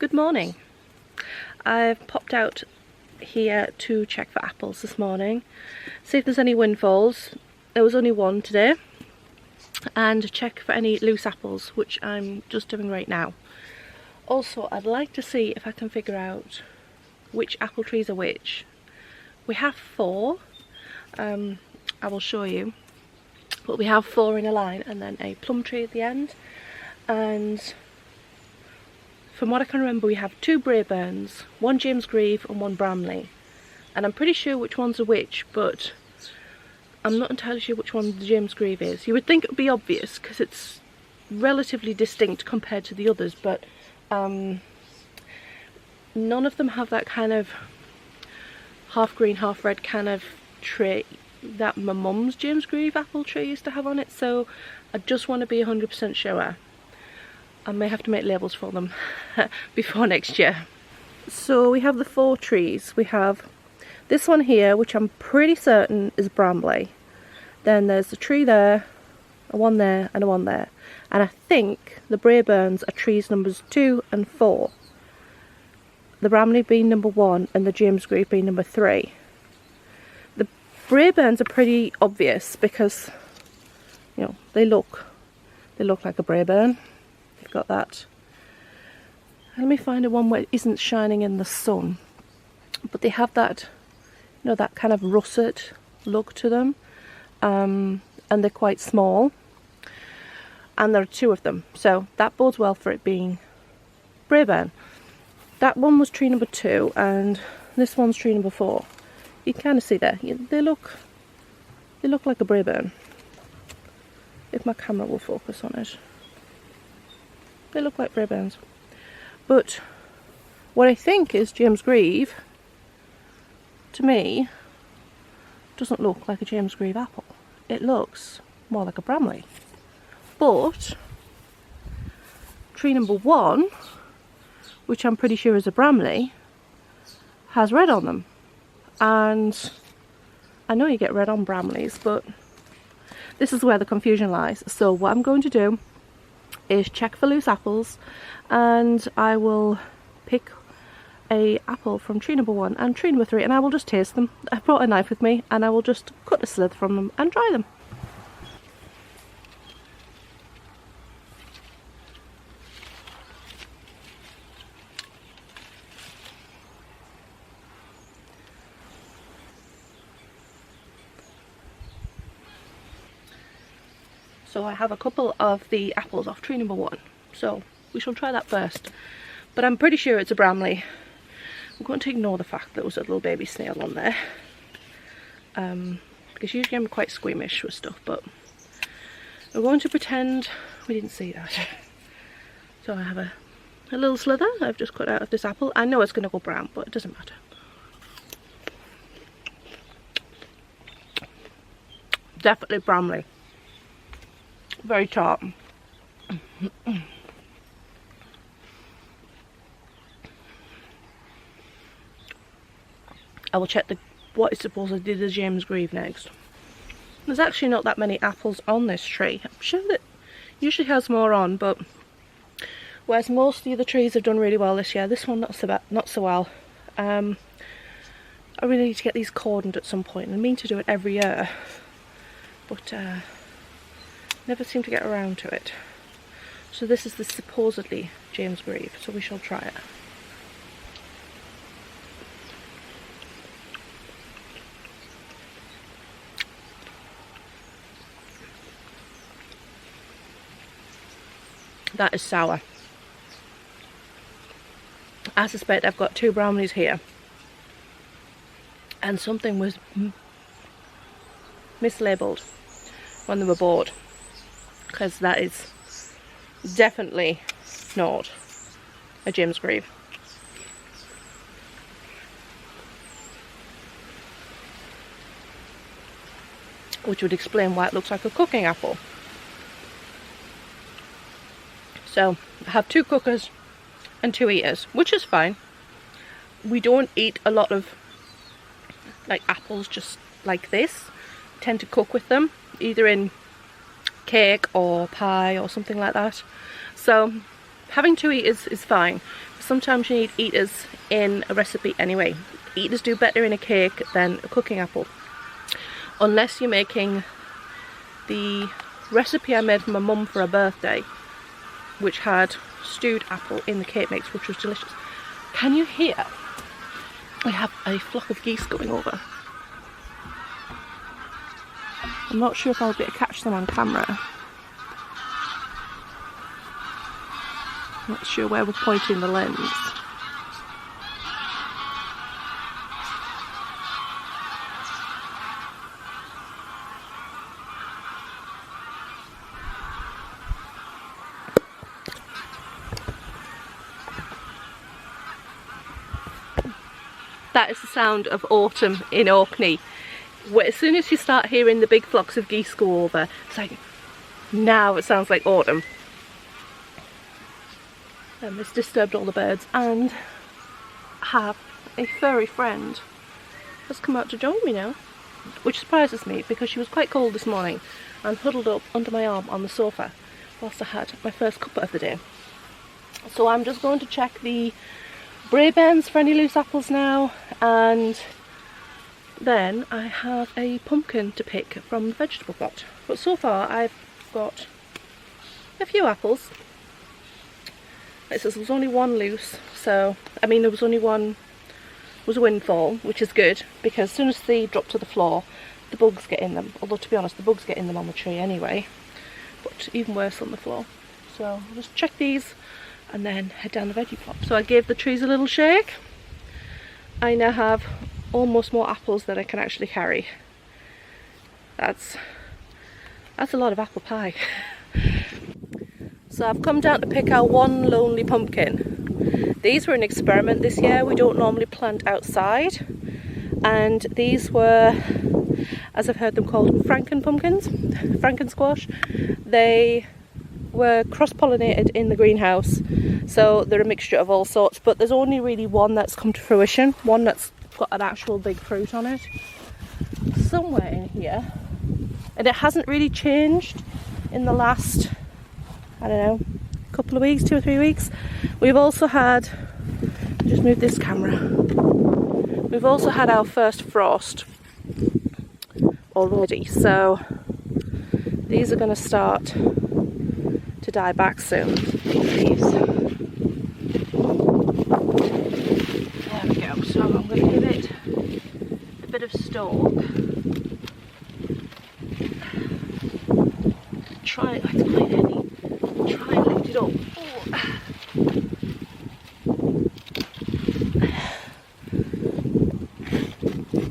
Good morning. I've popped out here to check for apples this morning, see if there's any windfalls. There was only one today, and check for any loose apples, which I'm just doing right now. Also, I'd like to see if I can figure out which apple trees are which. We have four, I will show you, but we have four in a line and then a plum tree at the end. And from what I can remember, we have two Braeburns, one James Grieve and one Bramley. And I'm pretty sure which ones are which, but I'm not entirely sure which one the James Grieve is. You would think it would be obvious because it's relatively distinct compared to the others, but none of them have that kind of half green, half red kind of tree that my mum's James Grieve apple tree used to have on it, so I just want to be 100% sure. I may have to make labels for them before next year. So we have the four trees. We have this one here, which I'm pretty certain is Bramley. Then there's a tree there, a one there, and a one there. And I think the Braeburns are trees numbers 2 and 4. The Bramley being number 1 and the James Grieve being number 3. The Braeburns are pretty obvious because, you know, they look like a Braeburn. They've got that. Let me find a one where it isn't shining in the sun, but they have that, you know, that kind of russet look to them, and they're quite small, and there are two of them, so that bodes well for it being Braeburn. That one was tree number 2 and this one's tree number 4. You can kind of see there, they look like a Braeburn, if my camera will focus on it. They look like Braeburns. But what I think is James Grieve, to me, doesn't look like a James Grieve apple. It looks more like a Bramley. But tree number 1, which I'm pretty sure is a Bramley, has red on them. And I know you get red on Bramleys, but this is where the confusion lies. So what I'm going to do is check for loose apples, and I will pick a apple from tree number 1 and tree number 3, and I will just taste them. I brought a knife with me and I will just cut a slit from them and dry them. So I have a couple of the apples off tree number 1, so we shall try that first. But I'm pretty sure it's a Bramley. I'm going to ignore the fact that there was a little baby snail on there, because usually I'm quite squeamish with stuff, but we're going to pretend we didn't see that. So I have a little slither I've just cut out of this apple. I know it's going to go brown, but it doesn't matter. Definitely Bramley. Very tart. I will check what is supposedly the James Grieve next. There's actually not that many apples on this tree. I'm sure that usually has more on, but whereas most of the other trees have done really well this year, this one not so well. I really need to get these cordoned at some point. I mean to do it every year, but never seem to get around to it. So this is the supposedly James Grieve, so we shall try it. That is sour. I suspect I've got 2 Bramleys here, and something was mislabeled when they were bought, because that is definitely not a James Grieve. Which would explain why it looks like a cooking apple. So I have 2 cookers and 2 eaters, which is fine. We don't eat a lot of like apples just like this. We tend to cook with them, either in cake or pie or something like that. So having 2 eaters is fine. Sometimes you need eaters in a recipe anyway. Eaters do better in a cake than a cooking apple. Unless you're making the recipe I made for my mum for her birthday, which had stewed apple in the cake mix, which was delicious. Can you hear? We have a flock of geese going over. I'm not sure if I'll be able to catch them on camera. Not sure where we're pointing the lens. That is the sound of autumn in Orkney. As soon as you start hearing the big flocks of geese go over, it's like, now it sounds like autumn. And it's disturbed all the birds, and I have a furry friend has come out to join me now, which surprises me because she was quite cold this morning and huddled up under my arm on the sofa whilst I had my first cuppa of the day. So I'm just going to check the bray bends for any loose apples now, and then I have a pumpkin to pick from the vegetable plot. But so far I've got a few apples. It says there was only one loose, so I mean there was only one, was a windfall, which is good because as soon as they drop to the floor the bugs get in them. Although to be honest the bugs get in them on the tree anyway, but even worse on the floor. So I'll just check these and then head down the veggie plot. So I gave the trees a little shake. I now have almost more apples than I can actually carry. That's a lot of apple pie. So I've come down to pick our one lonely pumpkin. These were an experiment this year. We don't normally plant outside, and these were, as I've heard them called, Franken pumpkins, Franken squash. They were cross-pollinated in the greenhouse, so they're a mixture of all sorts, but there's only really one that's come to fruition, one that's got an actual big fruit on it somewhere in here, and it hasn't really changed in the last, I don't know, couple of weeks, 2 or 3 weeks. We've also had, just move this camera, we've also had our first frost already, so these are going to start to die back soon. These. There we go, so I'm going to give it a bit of stalk. Try, it's quite heavy. Try and lift it up. Oh.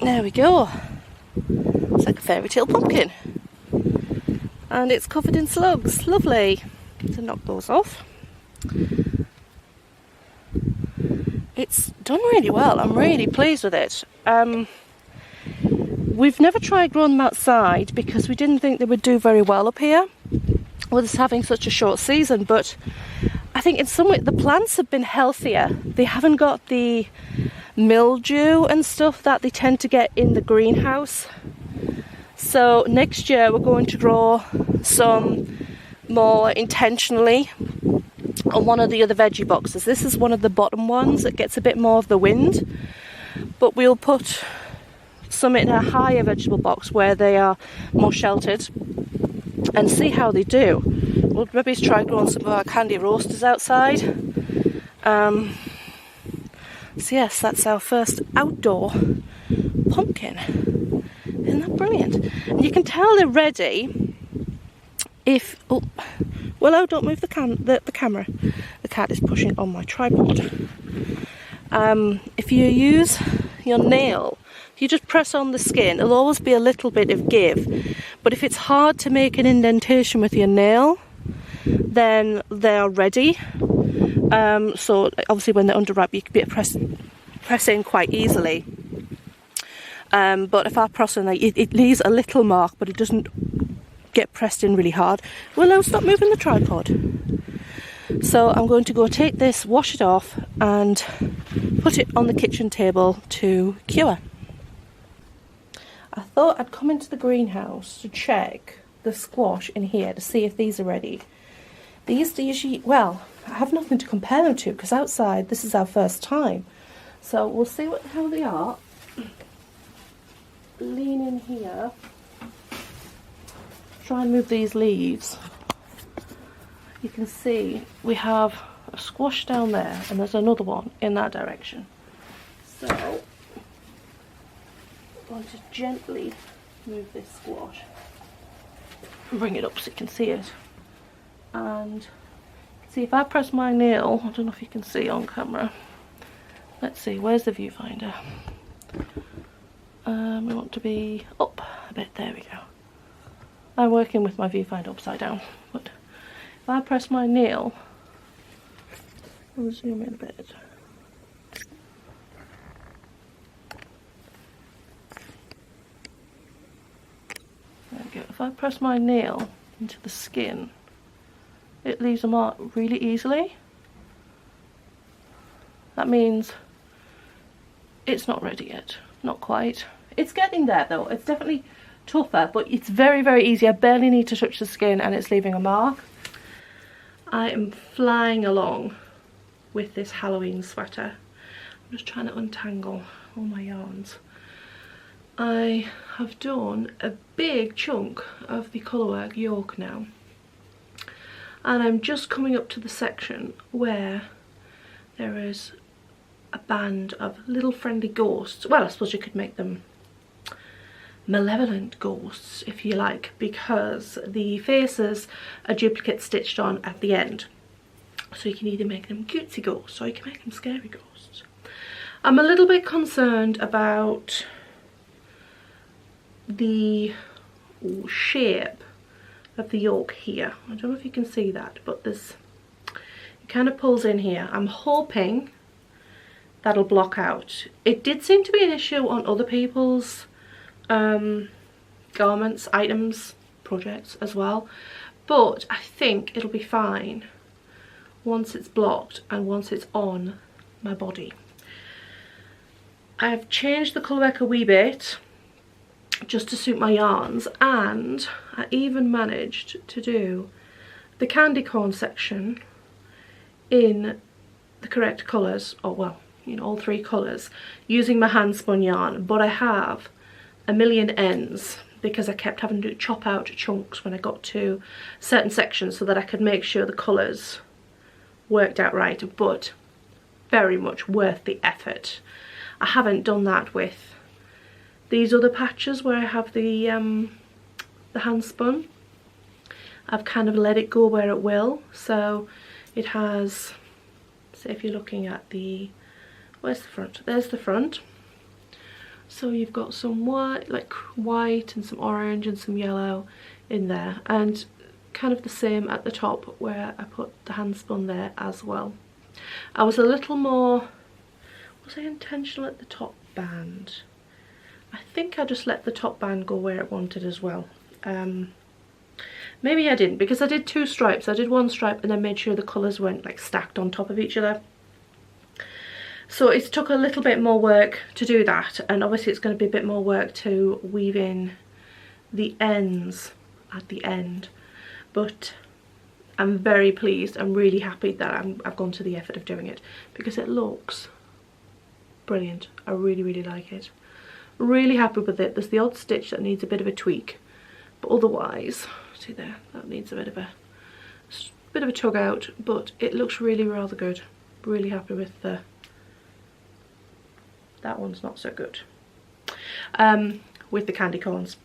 There we go. It's like a fairy tale pumpkin. And it's covered in slugs. Lovely. To knock those off. It's done really well. I'm really pleased with it. We've never tried growing them outside because we didn't think they would do very well up here with us having such a short season, but I think in some way the plants have been healthier. They haven't got the mildew and stuff that they tend to get in the greenhouse. So next year we're going to grow some more intentionally on one of the other veggie boxes. This is one of the bottom ones that gets a bit more of the wind, but we'll put some in a higher vegetable box where they are more sheltered and see how they do. We'll maybe try growing some of our candy roasters outside. So yes, that's our first outdoor pumpkin. Isn't that brilliant? And you can tell they're ready if, oh, Willow, don't move the camera. The cat is pushing on my tripod. If you use your nail, if you just press on the skin, there'll always be a little bit of give. But if it's hard to make an indentation with your nail, then they're ready. So obviously when they're under wrap, you can be press in quite easily. But if I press on, it leaves a little mark, but it doesn't get pressed in really hard. Willow, stop moving the tripod. So I'm going to go take this, wash it off, and put it on the kitchen table to cure. I thought I'd come into the greenhouse to check the squash in here to see if these are ready. These usually, well, I have nothing to compare them to because outside this is our first time. So we'll see how they are. Lean in here. Try and move these leaves. You can see we have a squash down there and there's another one in that direction. So I'm going to gently move this squash and bring it up so you can see it. And see, if I press my nail, I don't know if you can see on camera. Let's see, where's the viewfinder? We want to be up a bit, there we go. I'm working with my viewfinder upside down, but if I press my nail, I'll zoom in a bit. There we go. If I press my nail into the skin, it leaves a mark really easily. That means it's not ready yet. Not quite. It's getting there though. It's definitely tougher, but it's very, very easy. I barely need to touch the skin and it's leaving a mark. I am flying along with this Halloween sweater. I'm just trying to untangle all my yarns. I have done a big chunk of the colourwork yoke now. And I'm just coming up to the section where there is a band of little friendly ghosts. Well, I suppose you could make them malevolent ghosts if you like, because the faces are duplicate stitched on at the end. So you can either make them cutesy ghosts or you can make them scary ghosts. I'm a little bit concerned about the shape of the yoke here. I don't know if you can see that, but there's, it kind of pulls in here. I'm hoping that'll block out. It did seem to be an issue on other people's garments, items, projects as well, but I think it'll be fine once it's blocked and once it's on my body. I've changed the colourwork a wee bit just to suit my yarns, and I even managed to do the candy corn section in the correct colours, or well, you know, all three colours, using my hand spun yarn, but I have a million ends because I kept having to chop out chunks when I got to certain sections so that I could make sure the colours worked out right, but very much worth the effort. I haven't done that with these other patches where I have the hand spun. I've kind of let it go where it will, so it has, say if you're looking at the, where's the front? There's the front. So you've got some white, like white and some orange and some yellow in there, and kind of the same at the top where I put the hand spun there as well. I was a little more, was I intentional at the top band? I think I just let the top band go where it wanted as well. Maybe I didn't, because I did two stripes. I did one stripe and then made sure the colours weren't like stacked on top of each other. So it took a little bit more work to do that, and obviously it's going to be a bit more work to weave in the ends at the end, but I'm very pleased. I'm really happy that I've gone to the effort of doing it because it looks brilliant. I really, really like it. Really happy with it. There's the odd stitch that needs a bit of a tweak, but otherwise, see there, that needs a bit of a tug out, but it looks really rather good. Really happy with the, that one's not so good, with the candy corns.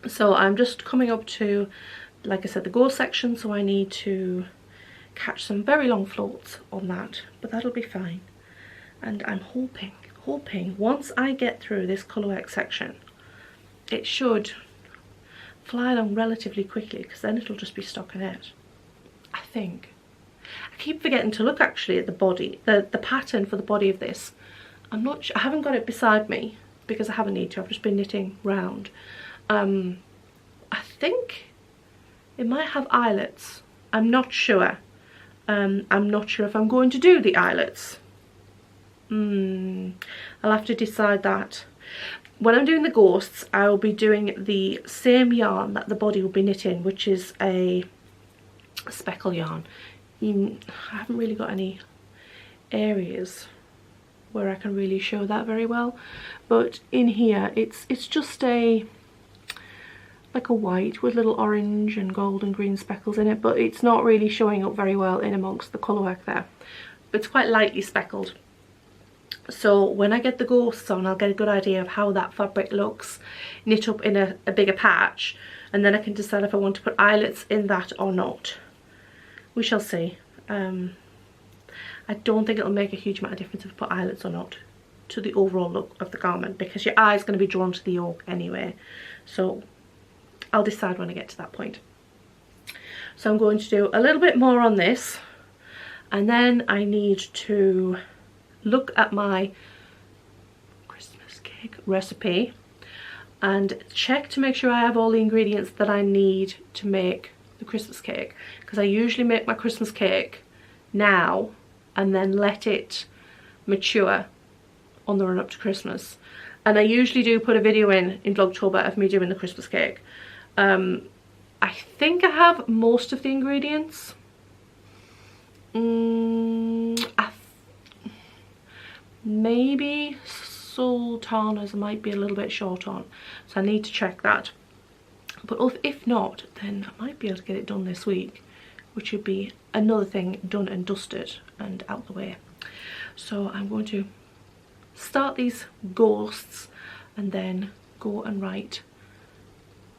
So I'm just coming up to, like I said, the gore section, so I need to catch some very long floats on that, but that'll be fine. And I'm hoping once I get through this colourwork section, it should fly along relatively quickly, because then it'll just be stockinette, I think. I keep forgetting to look actually at the body, the pattern for the body of this. I'm not sure, I haven't got it beside me because I haven't need to, I've just been knitting round. I think it might have eyelets. I'm not sure. I'm not sure if I'm going to do the eyelets. I'll have to decide that. When I'm doing the ghosts, I will be doing the same yarn that the body will be knit in, which is a speckle yarn. I haven't really got any areas where I can really show that very well, but in here it's just like a white with little orange and gold and green speckles in it, but it's not really showing up very well in amongst the colourwork there. But it's quite lightly speckled, so when I get the ghosts on, I'll get a good idea of how that fabric looks knit up in a bigger patch, and then I can decide if I want to put eyelets in that or not. We shall see. I don't think it'll make a huge amount of difference if I put eyelets or not to the overall look of the garment, because your eye is going to be drawn to the yoke anyway, so I'll decide when I get to that point. So I'm going to do a little bit more on this, and then I need to look at my Christmas cake recipe and check to make sure I have all the ingredients that I need to make the Christmas cake, because I usually make my Christmas cake now and then let it mature on the run up to Christmas. And I usually do put a video in Vlogtober of me doing the Christmas cake. I think I have most of the ingredients. Maybe sultanas I might be a little bit short on, so I need to check that. But if not, then I might be able to get it done this week, which would be another thing done and dusted and out the way. So I'm going to start these ghosts and then go and write,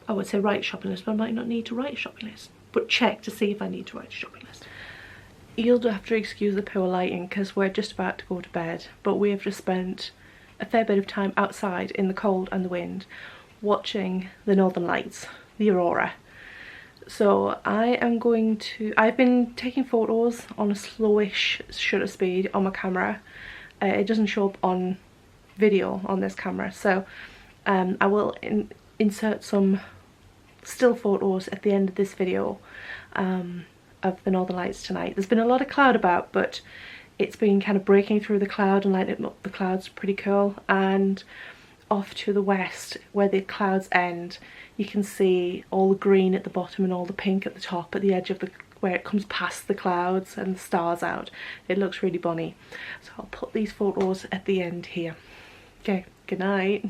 I would say write a shopping list, but I might not need to write a shopping list, but check to see if I need to write a shopping list. You'll have to excuse the poor lighting because we're just about to go to bed, but we have just spent a fair bit of time outside in the cold and the wind watching the northern lights, the Aurora. So I've been taking photos on a slowish shutter speed on my camera. It doesn't show up on video on this camera, so I will insert some still photos at the end of this video of the northern lights tonight. There's been a lot of cloud about, but it's been kind of breaking through the cloud and lighting up the clouds. Pretty cool. And off to the west where the clouds end, you can see all the green at the bottom and all the pink at the top at the edge of where it comes past the clouds and the stars out. It looks really bonny. So I'll put these photos at the end here. Okay, good night.